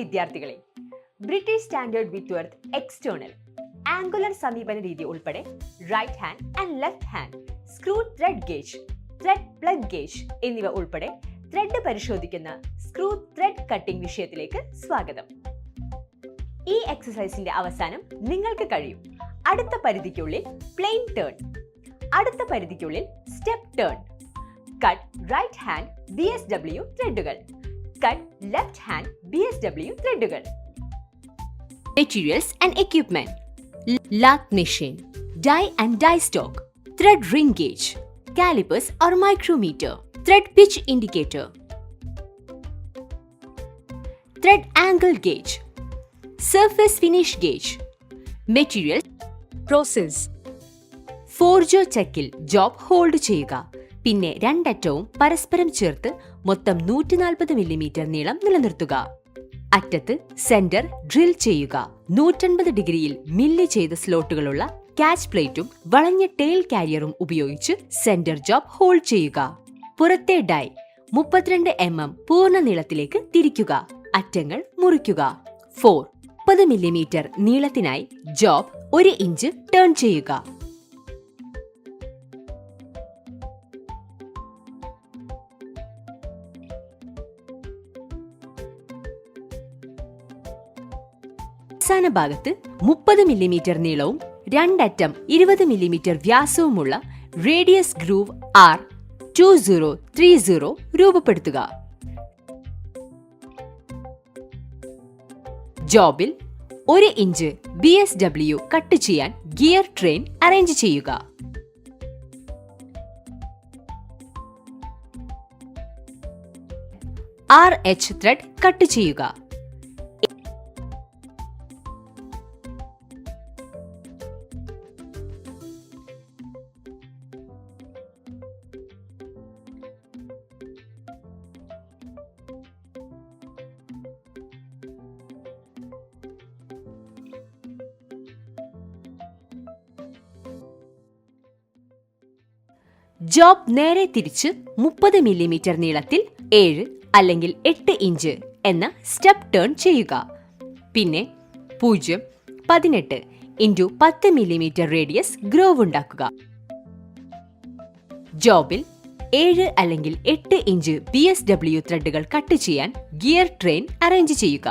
വിദ്യാർത്ഥികളെ, British standard Whitworth external angular സമീപന രീതി ഉൾപ്പെടെ right hand and left hand screw thread gauge, thread plug gauge എന്നിവ ഉൾപ്പെടെ ത്രെഡ് പരിശോധിക്കുന്ന സ്ക്രൂ ത്രെഡ് കട്ടിംഗ് വിഷയത്തിലേക്ക് സ്വാഗതം. ഈ എക്സസൈസിന്റെ അവസാനം നിങ്ങൾക്ക് കഴിയും അടുത്ത പരിധിക്കുള്ളിൽ പ്ലെയിൻ ടേൺ, അടുത്ത പരിധിക്കുള്ളിൽ step turn, cut right hand BSW ത്രെഡുകൾ, കട്ട് ലെഫ്റ്റ് ഹാൻഡ് BSW ത്രെഡുകൾ. Materials and equipment: lathe machine, die and die stock, thread ring gauge, calipers or micrometer, thread pitch indicator, thread angle gauge, surface finish gauge. Material process: four jaw ചെക്കിൽ job hold ചെയ്യുക, പിന്നെ രണ്ടറ്റവും പരസ്പരം ചേർത്ത് മൊത്തം 140 millimetre നീളം നിലനിർത്തുക. അറ്റത്ത് സെന്റർ ഡ്രിൽ ചെയ്യുക. 150 ഡിഗ്രിയിൽ മില്ലി ചെയ്ത സ്ലോട്ടുകളുള്ള കാച്ച് പ്ലേറ്റും വളഞ്ഞ ടെയിൽ കാരിയറും ഉപയോഗിച്ച് സെന്റർ ജോബ് ഹോൾഡ് ചെയ്യുക. പുറത്തെ ഡൈ 32 mm പൂർണ്ണ നീളത്തിലേക്ക് തിരിക്കുക. അറ്റങ്ങൾ മുറിക്കുക. 30 മില്ലിമീറ്റർ നീളത്തിനായി ജോബ് 1 ഇഞ്ച് ടേൺ ചെയ്യുക. അവസാന ഭാഗത്ത് 30 മില്ലിമീറ്റർ നീളവും രണ്ടറ്റം 20 മില്ലിമീറ്റർ വ്യാസവുമുള്ള റേഡിയസ് ഗ്രൂവ് R2030 രൂപപ്പെടുത്തുക. ജോബിൽ 1 ഇഞ്ച് BSW കട്ട് ചെയ്യാൻ ഗിയർ ട്രെയിൻ അറേഞ്ച് ചെയ്യുക. RH ത്രെഡ് കട്ട് ചെയ്യുക. ജോബ് നേരെ തിരിച്ച് 30 മില്ലിമീറ്റർ നീളത്തിൽ 7 അല്ലെങ്കിൽ 8 ഇഞ്ച് എന്ന സ്റ്റെപ്പ് ടേൺ ചെയ്യുക. പിന്നെ 0.18 × 10 മില്ലിമീറ്റർ റേഡിയസ് ഗ്രോവ് ഉണ്ടാക്കുക. ജോബിൽ 7 അല്ലെങ്കിൽ 8 ഇഞ്ച് BSW ത്രെഡുകൾ കട്ട് ചെയ്യാൻ ഗിയർ ട്രെയിൻ അറേഞ്ച് ചെയ്യുക.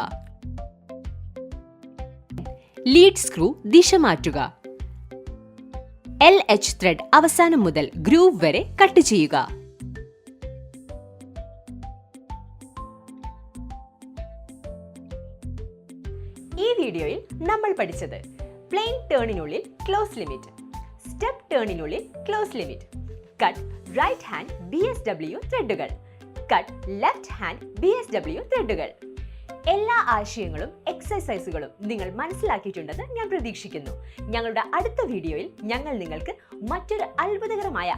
ലീഡ് സ്ക്രൂ ദിശ മാറ്റുക. LH ത്രെഡ് അവസാനം മുതൽ ഗ്രൂവ് വരെ കട്ട് ചെയ്യുക. ഈ വീഡിയോയിൽ നമ്മൾ പഠിച്ചത് പ്ലെയിൻ ടേണിനുള്ളിൽ ക്ലോസ് ലിമിറ്റ്, സ്റ്റെപ്പ് ടേണിനുള്ളിൽ close limit, cut right hand BSW ത്രെഡുകൾ, കട്ട് ലെഫ്റ്റ് ഹാൻഡ് BSW ത്രെഡുകൾ. എല്ലാ ആശയങ്ങളും എക്സസൈസുകളും നിങ്ങൾ മനസ്സിലാക്കിയിട്ടുണ്ടെന്ന് ഞാൻ പ്രതീക്ഷിക്കുന്നു. ഞങ്ങളുടെ അടുത്ത വീഡിയോയിൽ ഞങ്ങൾ നിങ്ങൾക്ക് മറ്റൊരു അത്ഭുതകരമായ